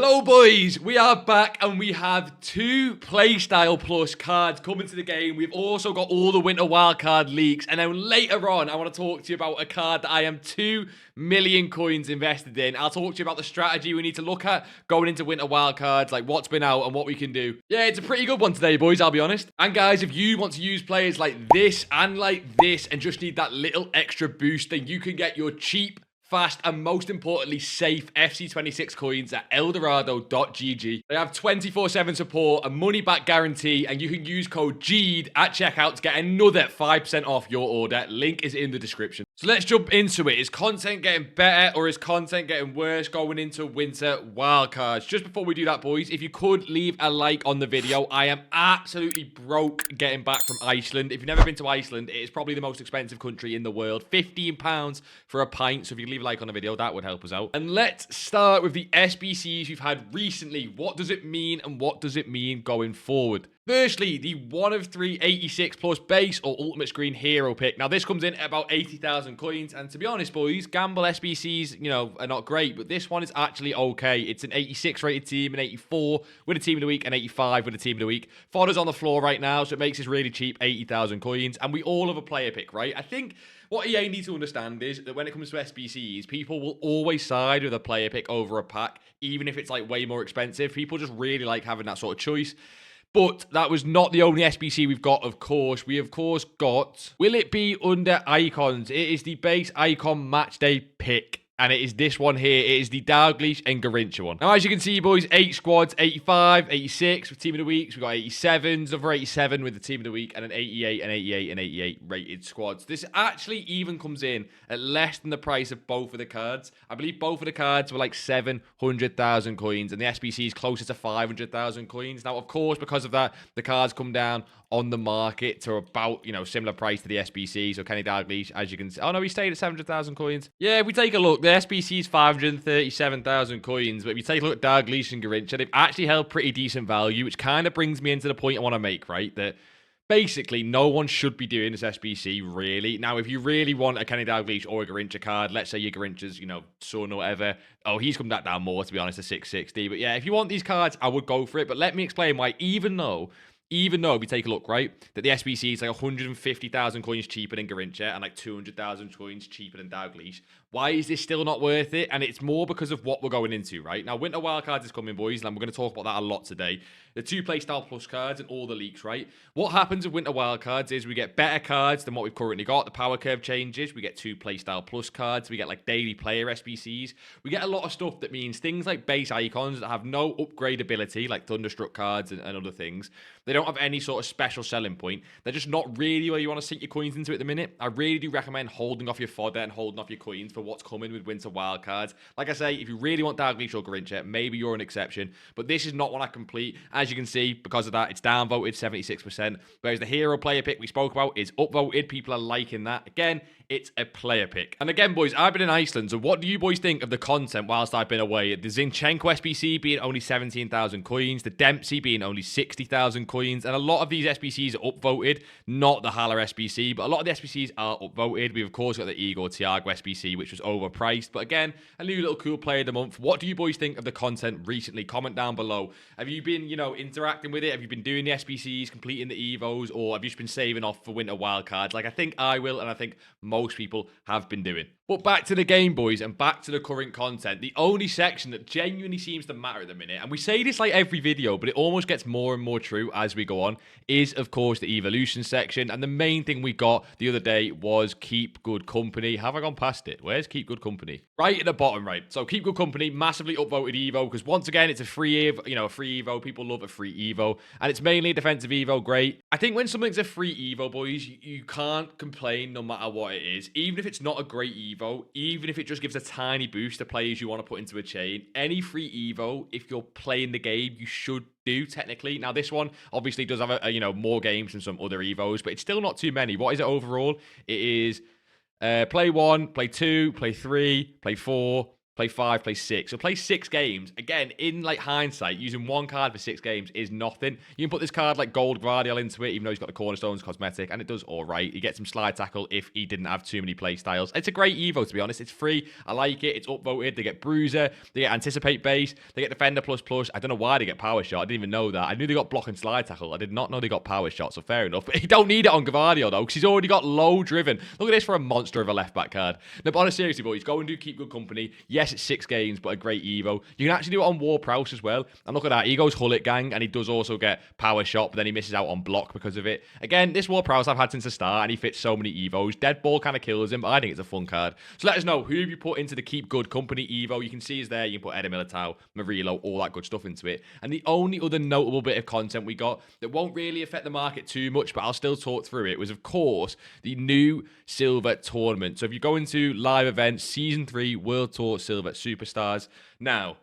Hello boys, we are back and we have 2 PlayStyle Plus cards coming to the game. We've also got all the Winter Wildcard leaks, and then later on I want to talk to you about a card that I am 2 million coins invested in. I'll talk to you about the strategy we need to look at going into Winter Wildcards, like what's been out and what we can do. Yeah, it's a pretty good one today boys, I'll be honest. And guys, if you want to use players like this and just need that little extra boost, then you can get your cheap, fast, and most importantly, safe FC26 coins at eldorado.gg. They have 24/7 support, a money-back guarantee, and you can use code JEAD at checkout to get another 5% off your order. Link is in the description. So let's jump into it. Is content getting better or is content getting worse going into Winter Wildcards? Just before we do that, boys, if you could leave a like on the video. I am absolutely broke getting back from Iceland. If you've never been to Iceland, it is probably the most expensive country in the world. £15 for a pint. So if you leave a like on the video, that would help us out. And let's start with the SBCs we've had recently. What does it mean and what does it mean going forward? Firstly, the 1 of 3 86 plus base or ultimate screen hero pick. Now, this comes in at about 80,000 coins. And to be honest, boys, gamble SBCs, are not great. But this one is actually okay. It's an 86 rated team, an 84 with a team of the week, and 85 with a team of the week. Fodder's on the floor right now, so it makes this really cheap, 80,000 coins. And we all have a player pick, right? I think what EA need to understand is that when it comes to SBCs, people will always side with a player pick over a pack, even if it's like way more expensive. People just really like having that sort of choice. But that was not the only SBC we've got, of course. We, of course, got... Will it be under icons? It is the base icon matchday pick. And it is this one here. It is the Dalglish and Garincha one. Now, as you can see, boys, 8 squads, 85, 86 with team of the weeks. We've got 87s, over 87 with the team of the week, and an 88 and 88 and 88 rated squads. This actually even comes in at less than the price of both of the cards. I believe both of the cards were like 700,000 coins, and the SBC is closer to 500,000 coins. Now, of course, because of that, the cards come down on the market to about, similar price to the SBC. So Kenny Dalglish, as you can see. Oh, no, he stayed at 700,000 coins. Yeah, if we take a look, the SBC is 537,000 coins. But if you take a look at Dalglish and Garincha, they've actually held pretty decent value, which kind of brings me into the point I want to make, right? That basically no one should be doing this SBC, really. Now, if you really want a Kenny Dalglish or a Garincha card, let's say your Garincha's, son or whatever. Oh, he's come back down more, to be honest, to 660. But yeah, if you want these cards, I would go for it. But let me explain why, even though if you take a look, right, that the SBC is like 150,000 coins cheaper than Garincha and like 200,000 coins cheaper than Dalglish, why is this still not worth it? And it's more because of what we're going into, right? Now, Winter Wildcards is coming, boys, and we're going to talk about that a lot today. The 2 PlayStyle Plus cards and all the leaks, right? What happens with Winter Wildcards is we get better cards than what we've currently got. The power curve changes. We get 2 PlayStyle Plus cards. We get like daily player SBCs. We get a lot of stuff that means things like base icons that have no upgrade ability, like Thunderstruck cards and other things. They don't have any sort of special selling point. They're just not really where you want to sink your coins into at the minute. I really do recommend holding off your fodder and holding off your coins for what's coming with Winter Wildcards. Like I say, if you really want Dalglish or Garincha, maybe you're an exception. But this is not one I complete. As you can see, because of that, it's downvoted 76%. Whereas the hero player pick we spoke about is upvoted. People are liking that. Again, it's a player pick. And again, boys, I've been in Iceland, so what do you boys think of the content whilst I've been away? The Zinchenko SBC being only 17,000 coins, the Dempsey being only 60,000 coins, and a lot of these SBCs are upvoted, not the Haller SBC, but a lot of the SBCs are upvoted. We've, of course, got the Igor Thiago SBC, which was overpriced, but again, a new little cool player of the month. What do you boys think of the content recently? Comment down below. Have you been, interacting with it? Have you been doing the SBCs, completing the Evos, or have you just been saving off for Winter Wildcards? Like, I think I will, and I think most people have been doing. But back to the game, boys, and back to the current content. The only section that genuinely seems to matter at the minute, and we say this like every video, but it almost gets more and more true as we go on, is, of course, the evolution section. And the main thing we got the other day was Keep Good Company. Have I gone past it? Where's Keep Good Company? Right at the bottom, right. So Keep Good Company, massively upvoted Evo, because once again, it's a free Evo, a free Evo. People love a free Evo, and it's mainly a defensive Evo. Great. I think when something's a free Evo, boys, you can't complain no matter what it is. Even if it's not a great Evo, even if it just gives a tiny boost to players you want to put into a chain, any free Evo, if you're playing the game, you should do technically. Now, this one obviously does have more games than some other Evos, but it's still not too many. What is it overall? It is play 1, play 2, play 3, play 4, play 5, play 6. So play 6 games. Again, in like hindsight, using one card for 6 games is nothing. You can put this card like Gold Guardian into it, even though he's got the Cornerstones cosmetic, and it does all right. He gets some slide tackle if he didn't have too many play styles. It's a great Evo, to be honest. It's free. I like it. It's upvoted. They get Bruiser. They get Anticipate Base. They get Defender plus plus. I don't know why they get Power Shot. I didn't even know that. I knew they got Block and Slide Tackle. I did not know they got Power Shot, so fair enough. But he don't need it on Gavardio, though, because he's already got Low Driven. Look at this for a monster of a left-back card. No, but honestly, seriously, boys, go and do Keep Good Company. Yes, it's 6 games, but a great Evo. You can actually do it on War Prowse as well. And look at that. He goes Hullet Gang, and he does also get Power Shot, but then he misses out on Block because of it. Again, this War Prowse I've had since the start, and he fits so many Evos. Dead Ball kind of kills him, but I think it's a fun card. So let us know who you put into the Keep Good Company Evo. You can see is there. You can put Eder Militao, Murillo, all that good stuff into it. And the only other notable bit of content we got that won't really affect the market too much, but I'll still talk through it, was, of course, the new Silver Tournament. So if you go into live events, Season 3 World Tour Silver Superstars. Now,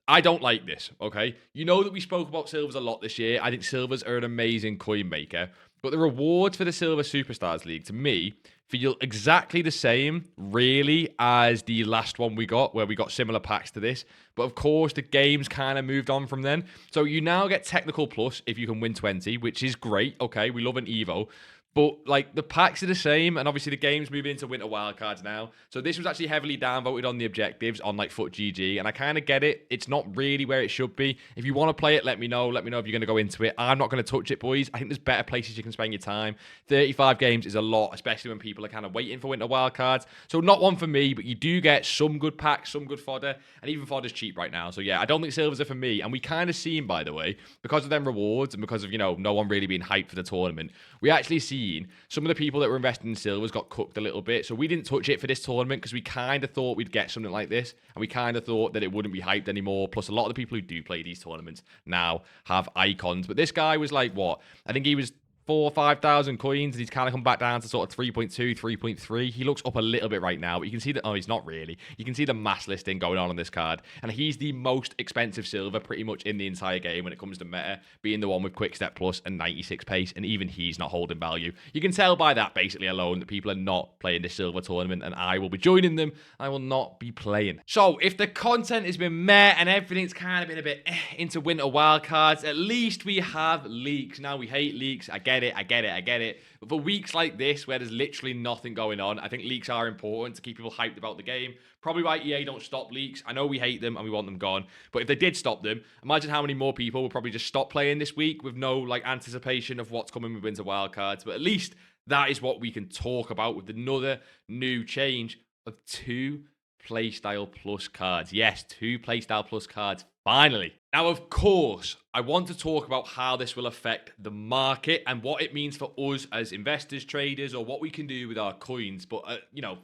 I don't like this, okay? You know that we spoke about Silvers a lot this year. I think Silvers are an amazing coin maker. But the rewards for the Silver Superstars League, to me, feel exactly the same, really, as the last one we got, where we got similar packs to this. But of course, the game's kind of moved on from then. So you now get Technical Plus if you can win 20, which is great, okay? We love an Evo. But, like, the packs are the same, and obviously the game's moving into Winter Wildcards now. So this was actually heavily downvoted on the objectives on, like, FUT-GG, and I kind of get it. It's not really where it should be. If you want to play it, let me know. Let me know if you're going to go into it. I'm not going to touch it, boys. I think there's better places you can spend your time. 35 games is a lot, especially when people are kind of waiting for Winter Wildcards. So not one for me, but you do get some good packs, some good fodder, and even fodder's cheap right now. So, yeah, I don't think Silvers are for me. And we kind of seen, by the way, because of them rewards and because of, you know, no one really being hyped for the tournament, we actually seen some of the people that were investing in Silvers got cooked a little bit. So we didn't touch it for this tournament because we kind of thought we'd get something like this. And we kind of thought that it wouldn't be hyped anymore. Plus, a lot of the people who do play these tournaments now have icons. But this guy was like, what? I think he was 4,000 or 5,000 coins, and he's kind of come back down to sort of 3.2, 3.3. He looks up a little bit right now, but you can see that, oh, he's not really. You can see the mass listing going on this card, and he's the most expensive silver pretty much in the entire game when it comes to meta, being the one with Quick Step Plus and 96 pace, and even he's not holding value. You can tell by that basically alone that people are not playing this silver tournament, and I will be joining them. I will not be playing. So if the content has been meh and everything's kind of been a bit into Winter Wildcards, at least we have leaks. Now, we hate leaks. I get it. But for weeks like this, where there's literally nothing going on, I think leaks are important to keep people hyped about the game. Probably why EA don't stop leaks. I know we hate them and we want them gone. But if they did stop them, imagine how many more people would probably just stop playing this week with no like anticipation of what's coming with Winter Wildcards. But at least that is what we can talk about with another new change of 2 Playstyle Plus cards. Yes, 2 Playstyle Plus cards, finally. Now, of course, I want to talk about how this will affect the market and what it means for us as investors, traders, or what we can do with our coins. But, you know,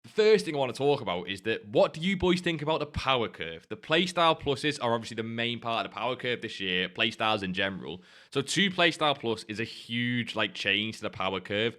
the first thing I want to talk about is that what do you boys think about the power curve? The Playstyle Pluses are obviously the main part of the power curve this year, Playstyles in general. So 2 Playstyle Plus is a huge, like, change to the power curve.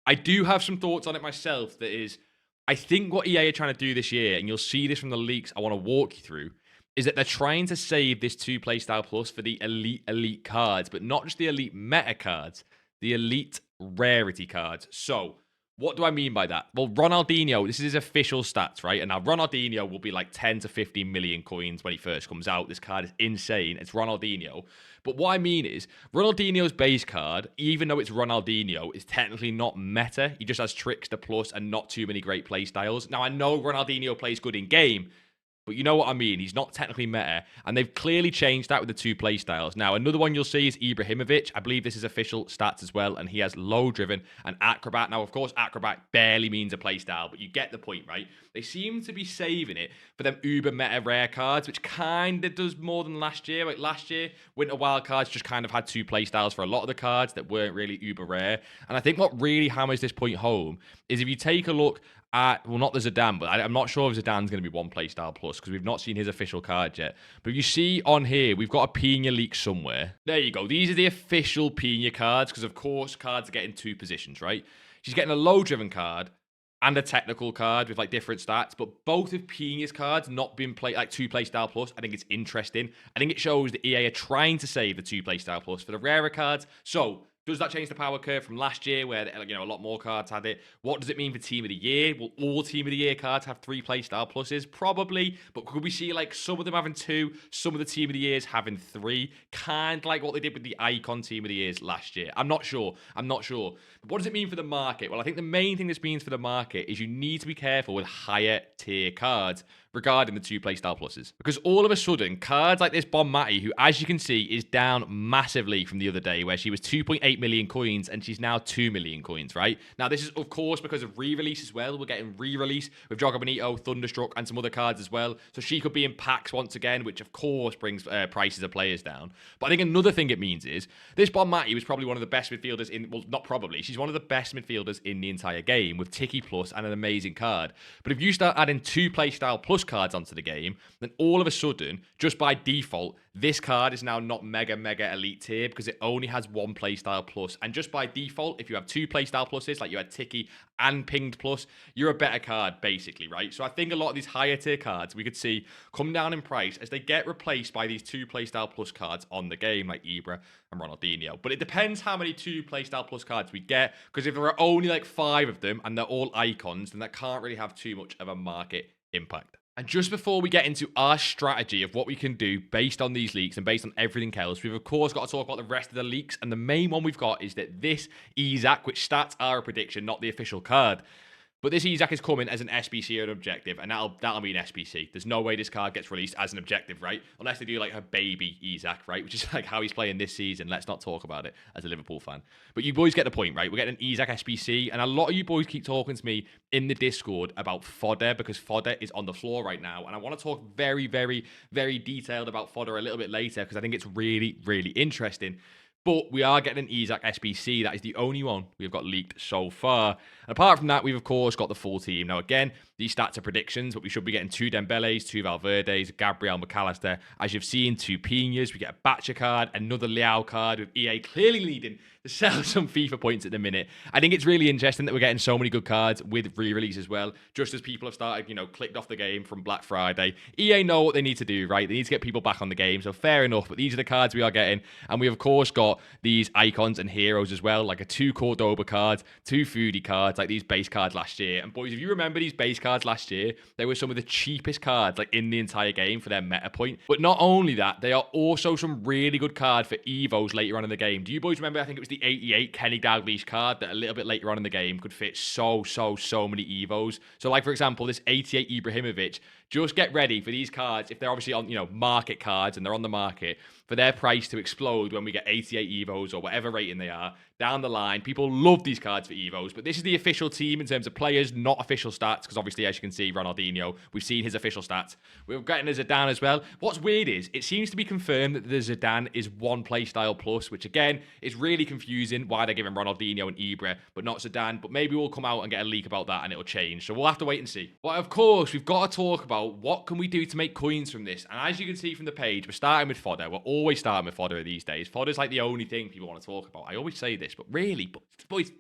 I do have some thoughts on it myself that is, I think what EA are trying to do this year, and you'll see this from the leaks I want to walk you through, is that they're trying to save this 2 Playstyle Plus for the elite cards, but not just the elite meta cards, the elite rarity cards. So, what do I mean by that? Well, Ronaldinho, this is his official stats, right? And now Ronaldinho will be like 10 to 15 million coins when he first comes out. This card is insane. It's Ronaldinho. But what I mean is, Ronaldinho's base card, even though it's Ronaldinho, is technically not meta. He just has Trickster Plus and not too many great play styles. Now, I know Ronaldinho plays good in game, but you know what I mean. He's not technically meta, and they've clearly changed that with the 2 play styles. Now, another one you'll see is Ibrahimovic. I believe this is official stats as well, and he has low driven and acrobat. Now, of course, acrobat barely means a play style, but you get the point, right? They seem to be saving it for them uber meta rare cards, which kind of does more than last year. Like last year, Winter Wildcards just kind of had 2 play styles for a lot of the cards that weren't really uber rare. And I think what really hammers this point home is if you take a look at, well, not the Zidane, but I'm not sure if Zidane's going to be 1 Playstyle Plus because we've not seen his official card yet. But you see on here, we've got a Pina leak somewhere. There you go. These are the official Pina cards because, of course, cards are getting 2 positions, right? She's getting a low-driven card and a technical card with, like, different stats. But both of Pina's cards not being played, like, 2 Playstyle Plus. I think it's interesting. I think it shows that EA are trying to save the 2 Playstyle Plus for the rarer cards. So Does that change the power curve from last year where, a lot more cards had it? What does it mean for Team of the Year? Will all Team of the Year cards have 3 playstyle pluses? Probably, but could we see like some of them having 2, some of the Team of the Years having 3? Kind of like what they did with the Icon Team of the Years last year. I'm not sure. But what does it mean for the market? Well, I think the main thing this means for the market is you need to be careful with higher tier cards regarding the 2 playstyle pluses. Because all of a sudden, cards like this Bon Mati, who as you can see is down massively from the other day where she was 2.8 million coins and she's now 2 million coins, right? Now this is of course because of re-release as well. We're getting re-release with Joga Bonito, Thunderstruck and some other cards as well. So she could be in packs once again, which of course brings prices of players down. But I think another thing it means is this Bon Mati was probably one of the best midfielders in, well not probably, she's one of the best midfielders in the entire game with Tiki Plus and an amazing card. But if you start adding 2 playstyle plus cards onto the game, then all of a sudden, just by default, this card is now not mega elite tier because it only has 1 playstyle plus. And just by default, if you have 2 playstyle pluses, like you had Tiki and Pinged Plus, you're a better card, basically, right? So I think a lot of these higher tier cards we could see come down in price as they get replaced by these 2 playstyle plus cards on the game, like Ibra and Ronaldinho. But it depends how many 2 playstyle plus cards we get, because if there are only like 5 of them and they're all icons, then that can't really have too much of a market impact. And just before we get into our strategy of what we can do based on these leaks and based on everything else, we've of course got to talk about the rest of the leaks. And the main one we've got is that this Isaac, which stats are a prediction, not the official card. But this Isaac is coming as an SBC or an objective, and that'll be an SBC. There's no way this card gets released as an objective, right? Unless they do like her baby Isaac, right? Which is like how he's playing this season. Let's not talk about it as a Liverpool fan. But you boys get the point, right? We're getting an Isaac SBC, and a lot of you boys keep talking to me in the Discord about fodder, because fodder is on the floor right now. And I want to talk very detailed about fodder a little bit later, because I think it's really interesting. But we are getting an Isaac SBC. That is the only one we've got leaked so far. And apart from that, we've of course got the full team. Now again, these stats are predictions, but we should be getting 2 Dembeles, 2 Valverdes, Gabriel McAllister. As you've seen, 2 Pinas. We get a Batcher card, another Leao card with EA clearly leading to sell some FIFA points at the minute. I think it's really interesting that we're getting so many good cards with re-release as well, just as people have started, clicked off the game from Black Friday. EA know what they need to do, right? They need to get people back on the game, so fair enough, but these are the cards we are getting. And we, of course, got these icons and heroes as well, like a 2 Cordoba cards, 2 Foodie cards, like these base cards last year. And boys, if you remember these base cards last year, they were some of the cheapest cards like in the entire game for their meta point. But not only that, they are also some really good cards for Evos later on in the game. Do you boys remember, I think it was the 88 Kenny Dalglish card that a little bit later on in the game could fit so many Evos. So like, for example, this 88 Ibrahimovic, just get ready for these cards, if they're obviously on, market cards and they're on the market, for their price to explode when we get 88 Evos or whatever rating they are down the line. People love these cards for Evos, but this is the official team in terms of players, not official stats, because obviously, as you can see, Ronaldinho, we've seen his official stats. We're getting a Zidane as well. What's weird is, it seems to be confirmed that the Zidane is 1 playstyle plus, which again, is really confusing why they're giving Ronaldinho and Ibra, but not Zidane. But maybe we'll come out and get a leak about that and it'll change. So we'll have to wait and see. But of course, we've got to talk about what can we do to make coins from this. And as you can see from the page, we're starting with fodder. We're always starting with fodder these days. Fodder's like the only thing people want to talk about. I always say this, but really, boys,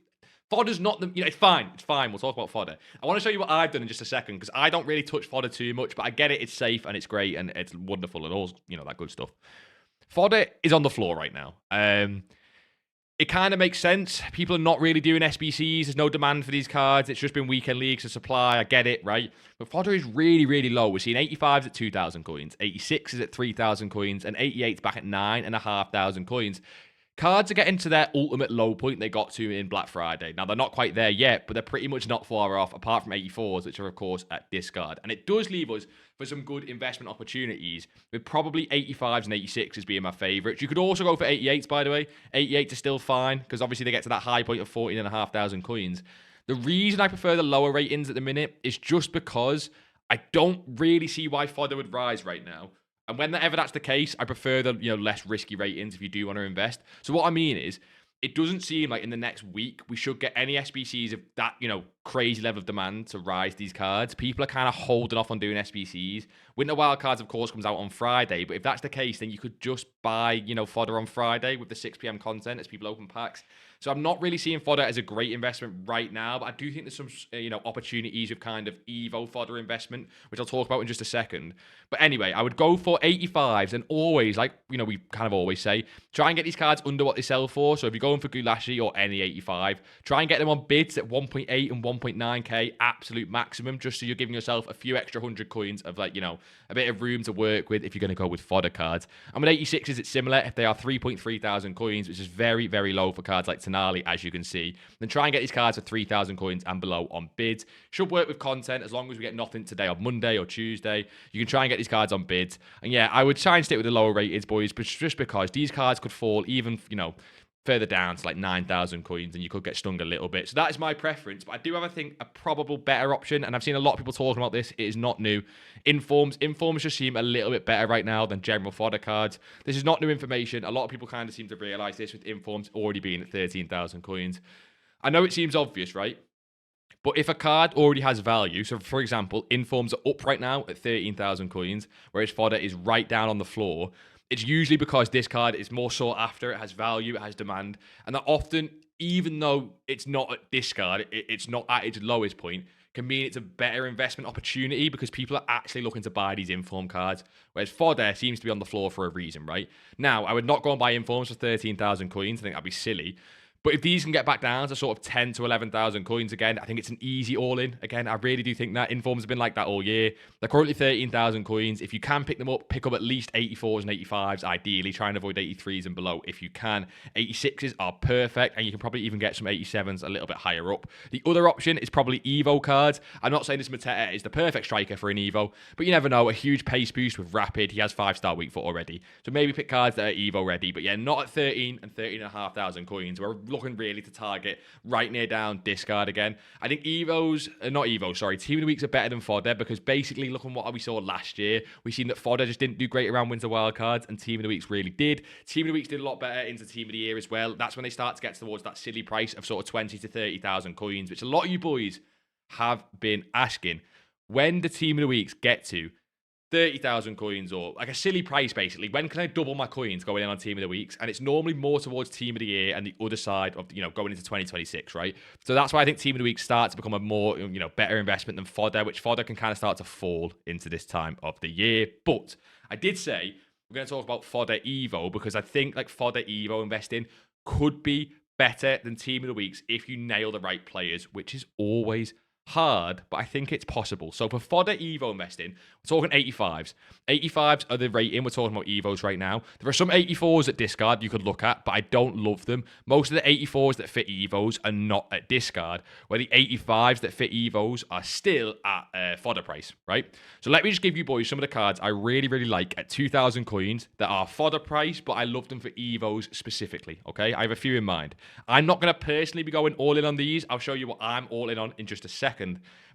fodder's not the, it's fine. We'll talk about fodder. I want to show you what I've done in just a second, because I don't really touch fodder too much, but I get it. It's safe and it's great and it's wonderful and all, that good stuff. Fodder is on the floor right now. It kind of makes sense. People are not really doing SBCs. There's no demand for these cards. It's just been weekend leagues of supply. I get it, right? But fodder is really low. We're seeing 85s at 2,000 coins, 86 is at 3,000 coins, and 88's back at 9,500 coins. Cards are getting to their ultimate low point they got to in Black Friday. Now, they're not quite there yet, but they're pretty much not far off, apart from 84s, which are, of course, at discard. And it does leave us for some good investment opportunities, with probably 85s and 86s being my favourites. You could also go for 88s, by the way. 88s are still fine, because obviously they get to that high point of 14,500 coins. The reason I prefer the lower ratings at the minute is just because I don't really see why fodder would rise right now. And whenever that's the case, I prefer the less risky ratings if you do want to invest. So what I mean is, it doesn't seem like in the next week we should get any SBCs of that crazy level of demand to rise these cards. People are kind of holding off on doing SBCs. Winter Wildcards, of course, comes out on Friday, but if that's the case, then you could just buy, fodder on Friday with the 6 p.m. content as people open packs. So I'm not really seeing fodder as a great investment right now, but I do think there's some, opportunities with kind of Evo fodder investment, which I'll talk about in just a second. But anyway, I would go for 85s and always, we kind of always say, try and get these cards under what they sell for. So if you're going for Gulashi or any 85, try and get them on bids at 1.8 and 1.9k, absolute maximum, just so you're giving yourself a few extra 100 coins of a bit of room to work with if you're going to go with fodder cards. And with 86s, it's similar. If they are 3.3 thousand coins, which is very, very low for cards like Tenali, as you can see, then try and get these cards for 3,000 coins and below on bids. Should work with content as long as we get nothing today on Monday or Tuesday. You can try and get these cards on bids. And yeah, I would try and stick with the lower rated, boys, but just because these cards could fall even, further down to 9,000 coins and you could get stung a little bit. So that is my preference, but I do have, I think, a probable better option, and I've seen a lot of people talking about this. It is not new. Informs just seem a little bit better right now than general fodder cards. This is not new information. A lot of people kind of seem to realize this with Informs already being at 13,000 coins. I know it seems obvious, right? But if a card already has value, so for example, Informs are up right now at 13,000 coins, whereas fodder is right down on the floor, it's usually because this card is more sought after, it has value, it has demand, and that often, even though it's not at discard, it's not at its lowest point, can mean it's a better investment opportunity because people are actually looking to buy these Inform cards, whereas fodder seems to be on the floor for a reason, right? Now, I would not go and buy Informs for 13,000 coins, I think that'd be silly. But if these can get back down to sort of 10 to 11,000 coins again, I think it's an easy all-in. Again, I really do think that Informs have been like that all year. They're currently 13,000 coins. If you can pick them up, pick up at least 84s and 85s, ideally. Try and avoid 83s and below if you can. 86s are perfect, and you can probably even get some 87s a little bit higher up. The other option is probably Evo cards. I'm not saying this Mateta is the perfect striker for an Evo, but you never know. A huge pace boost with Rapid. He has 5-star weak foot already. So maybe pick cards that are Evo ready. But yeah, not at 13 and 13,500 coins. We're looking really to target right near down discard again. I think Team of the Weeks are better than fodder because basically looking what we saw last year, we've seen that fodder just didn't do great around Winter Wildcards and Team of the Weeks really did. Team of the Weeks did a lot better into Team of the Year as well. That's when they start to get towards that silly price of sort of 20 to 30,000 coins, which a lot of you boys have been asking. When the Team of the Weeks get to 30,000 coins or like a silly price, basically, when can I double my coins going in on Team of the Weeks? And it's normally more towards Team of the Year and the other side of, going into 2026, right? So that's why I think Team of the Week starts to become a more, better investment than fodder, which fodder can kind of start to fall into this time of the year. But I did say we're going to talk about fodder Evo because I think like fodder Evo investing could be better than Team of the Weeks if you nail the right players, which is always hard, but I think it's possible. So for fodder Evo investing, we're talking 85s. 85s are the rating. We're talking about Evos right now. There are some 84s at discard you could look at, but I don't love them. Most of the 84s that fit Evos are not at discard, where the 85s that fit Evos are still at fodder price, right? So let me just give you boys some of the cards I really, really like at 2,000 coins that are fodder price, but I love them for Evos specifically, okay? I have a few in mind. I'm not going to personally be going all in on these. I'll show you what I'm all in on just a second.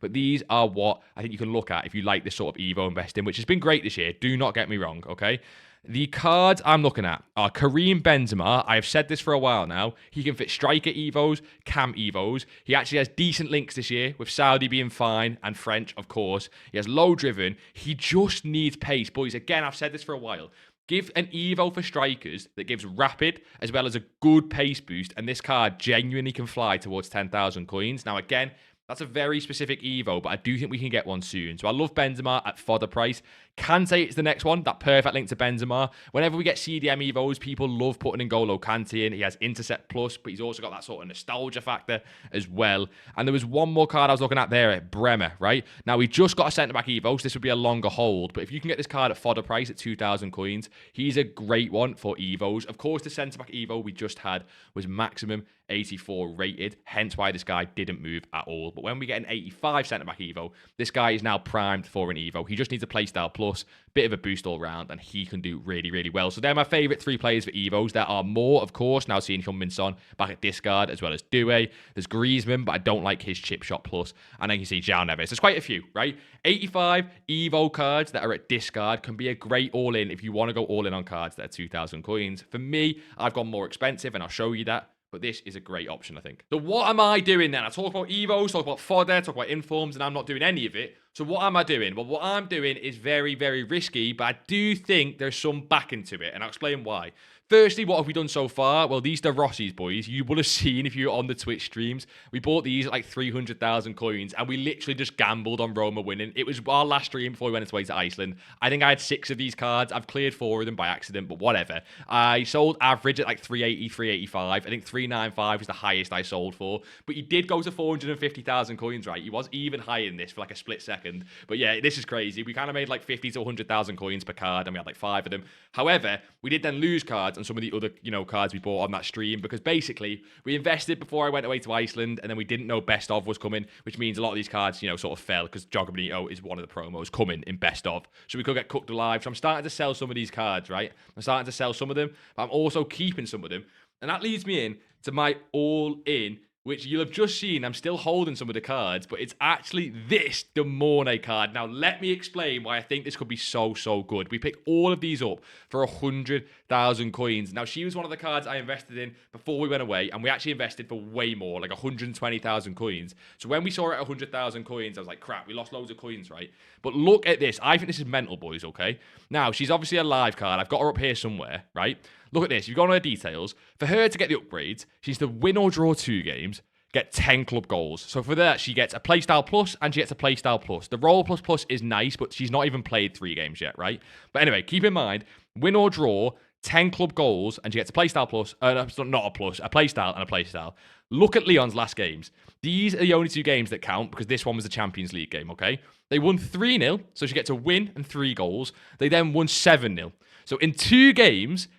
But these are what I think you can look at if you like this sort of Evo investing, which has been great this year. Do not get me wrong, okay? The cards I'm looking at are Karim Benzema. I have said this for a while now. He can fit striker Evos, cam Evos. He actually has decent links this year, with Saudi being fine and French, of course. He has low driven. He just needs pace. Boys, again, I've said this for a while. Give an Evo for strikers that gives rapid as well as a good pace boost, and this card genuinely can fly towards 10,000 coins. Now, again, that's a very specific Evo, but I do think we can get one soon. So I love Benzema at fodder price. Kante is the next one, that perfect link to Benzema. Whenever we get CDM Evos, people love putting N'Golo Kante in. He has Intercept Plus, but he's also got that sort of nostalgia factor as well. And there was one more card I was looking at there at Bremer, right? Now, we just got a centre-back Evo, so this would be a longer hold. But if you can get this card at fodder price at 2,000 coins, he's a great one for Evos. Of course, the centre-back Evo we just had was maximum 84 rated, hence why this guy didn't move at all. But when we get an 85 centre-back Evo, this guy is now primed for an Evo. He just needs a playstyle plus, bit of a boost all round, and he can do really, really well. So they're my favourite three players for Evos. There are more, of course, now seeing Heung-min Son back at discard, as well as Doué. There's Griezmann, but I don't like his chip shot plus. And then you see João Neves. There's quite a few, right? 85 Evo cards that are at discard can be a great all-in if you want to go all-in on cards that are 2,000 coins. For me, I've gone more expensive, and I'll show you that. but this is a great option, I think. So what am I doing then? I talk about Evos, talk about fodder, talk about informs, and I'm not doing any of it. So what am I doing? Well, what I'm doing is very, very risky, but I do think there's some backing to it, and I'll explain why. Firstly, what have we done so far? Well, these are Rossies, boys. You would have seen if you were on the Twitch streams. We bought these at like 300,000 coins, and we literally just gambled on Roma winning. It was our last stream before we went away to Iceland. I think I had 6 of these cards. I've cleared 4 of them by accident, but whatever. I sold average at like 380, 385. I think 395 was the highest I sold for. But he did go to 450,000 coins, right? He was even higher than this for like a split second. But yeah, this is crazy. We kind of made like 50 to 100,000 coins per card, and we had like 5 of them. However, we did then lose cards on some of the other, cards we bought on that stream, because basically we invested before I went away to Iceland, and then we didn't know best of was coming, which means a lot of these cards, sort of fell, because Jogger Benito is one of the promos coming in best of, so we could get cooked alive. So I'm starting to sell some of these cards, right? I'm starting to sell some of them, but I'm also keeping some of them, and that leads me in to my all-in, which you'll have just seen. I'm still holding some of the cards, but it's actually this Demone card. Now, let me explain why I think this could be so, so good. We picked all of these up for 100,000 coins. Now, she was one of the cards I invested in before we went away, and we actually invested for way more, like 120,000 coins. So when we saw it at 100,000 coins, I was like, crap, we lost loads of coins, right? But look at this. I think this is mental, boys, okay? Now, she's obviously a live card. I've got her up here somewhere, right? Look at this. You've got on her details. For her to get the upgrades, she needs to win or draw 2 games, get 10 club goals. So for that, she gets a playstyle plus and she gets a playstyle plus. The roll plus plus is nice, but she's not even played 3 games yet, right? But anyway, keep in mind, win or draw, 10 club goals, and she gets a playstyle plus, not a plus, a playstyle and a playstyle. Look at Leon's last games. These are the only 2 games that count, because this one was a Champions League game, okay? They won 3-0, so she gets a win and 3 goals. They then won 7-0. So in 2 games,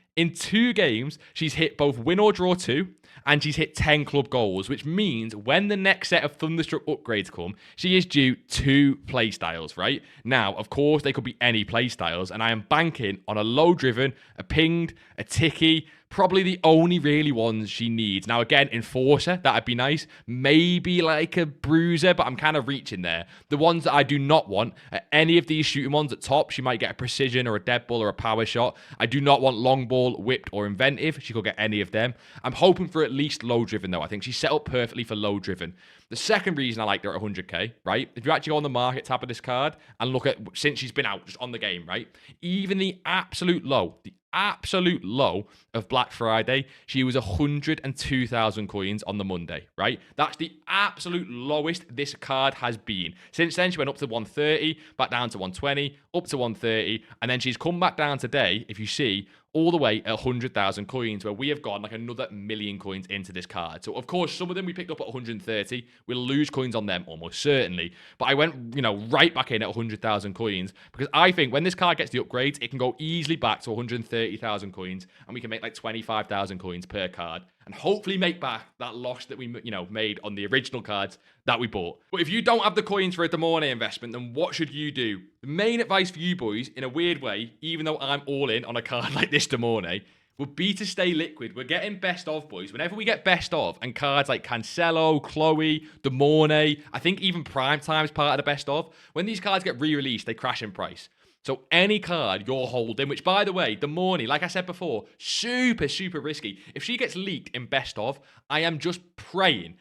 she's hit both win or draw 2, and she's hit 10 club goals, which means when the next set of Thunderstruck upgrades come, she is due 2 playstyles, right? Now, of course, they could be any playstyles, and I am banking on a low-driven, a pinged, a ticky, probably the only really ones she needs. Now, again, Enforcer, that'd be nice. Maybe like a Bruiser, but I'm kind of reaching there. The ones that I do not want are any of these shooting ones at top. She might get a Precision or a Deadball or a Power Shot. I do not want Long Ball, Whipped, or Inventive. She could get any of them. I'm hoping for at least low-driven, though. I think she's set up perfectly for low-driven. The second reason I liked her at 100k, right? If you actually go on the market tab of this card and look at since she's been out, just on the game, right? Even the absolute low of Black Friday, she was 102,000 coins on the Monday, right? That's the absolute lowest this card has been. Since then, she went up to 130, back down to 120, up to 130, and then she's come back down today, if you see, all the way at 100,000 coins, where we have gone like another million coins into this card. So, of course, some of them we picked up at 130. We'll lose coins on them almost certainly. But I went, right back in at 100,000 coins, because I think when this card gets the upgrades, it can go easily back to 130,000 coins, and we can make like 25,000 coins per card, and hopefully make back that loss that we, made on the original cards that we bought. But if you don't have the coins for a Demone investment, then what should you do? The main advice for you boys, in a weird way, even though I'm all in on a card like this Demone, would be to stay liquid. We're getting best of, boys. Whenever we get best of, and cards like Cancelo, Chloe, Demone, I think even Prime Time is part of the best of, when these cards get re-released, they crash in price. So any card you're holding, which by the way, Demone, like I said before, super, super risky. If she gets leaked in best of, I am just praying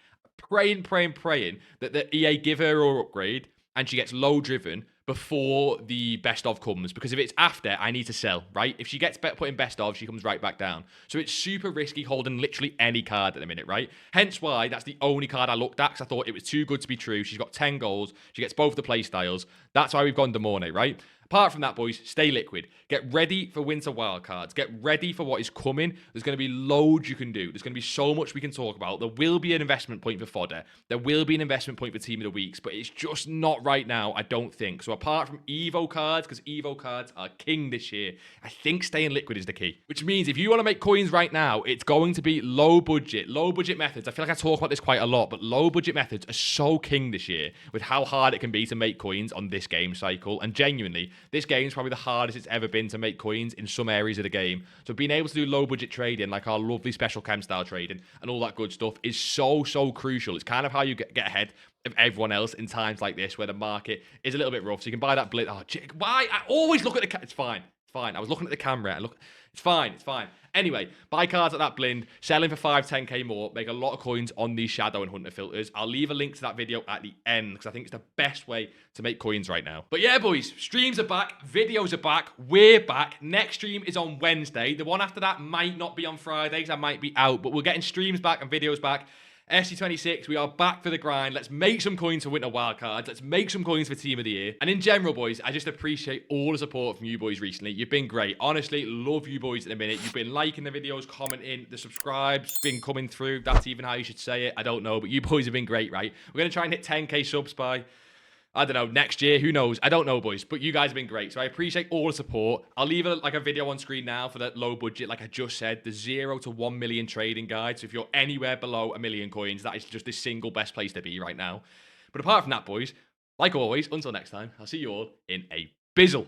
that the EA give her her upgrade and she gets low driven before the best of comes, because if it's after, I need to sell, right? If she gets put in best of, she comes right back down. So it's super risky holding literally any card at the minute, right? Hence why that's the only card I looked at, because I thought it was too good to be true. She's got 10 goals. She gets both the play styles. That's why we've gone Demone, right? Apart from that, boys, stay liquid. Get ready for winter wildcards. Get ready for what is coming. There's going to be loads you can do. There's going to be so much we can talk about. There will be an investment point for fodder. There will be an investment point for Team of the Weeks, but it's just not right now, I don't think. So apart from Evo cards, because Evo cards are king this year, I think staying liquid is the key. Which means if you want to make coins right now, it's going to be low budget. Low budget methods. I feel like I talk about this quite a lot, but low budget methods are so king this year with how hard it can be to make coins on this game cycle. And genuinely, this game is probably the hardest it's ever been to make coins in some areas of the game. So being able to do low budget trading, like our lovely special chem style trading and all that good stuff, is so, so crucial. It's kind of how you get ahead of everyone else in times like this where the market is a little bit rough. So you can buy that blitz. Oh, why? I always look at the it's fine. It's fine. I was looking at the camera. It's fine. It's fine. Anyway, buy cards at that blind, selling for 5, 10k more, make a lot of coins on these Shadow and Hunter filters. I'll leave a link to that video at the end because I think it's the best way to make coins right now. But yeah, boys, streams are back, videos are back, we're back. Next stream is on Wednesday. The one after that might not be on Friday because I might be out, but we're getting streams back and videos back. SC26, we are back for the grind. Let's make some coins for Winter Wildcards. Let's make some coins for Team of the Year. And in general, boys, I just appreciate all the support from you boys recently. You've been great. Honestly, love you boys in a minute. You've been liking the videos, commenting, the subscribes been coming through. That's even how you should say it. I don't know, but you boys have been great, right? We're going to try and hit 10k subs by, I don't know, next year. Who knows? I don't know, boys. But you guys have been great. So I appreciate all the support. I'll leave a video on screen now for that low budget, like I just said, the 0 to 1 million trading guide. So if you're anywhere below 1 million coins, that is just the single best place to be right now. But apart from that, boys, like always, until next time, I'll see you all in a bizzle.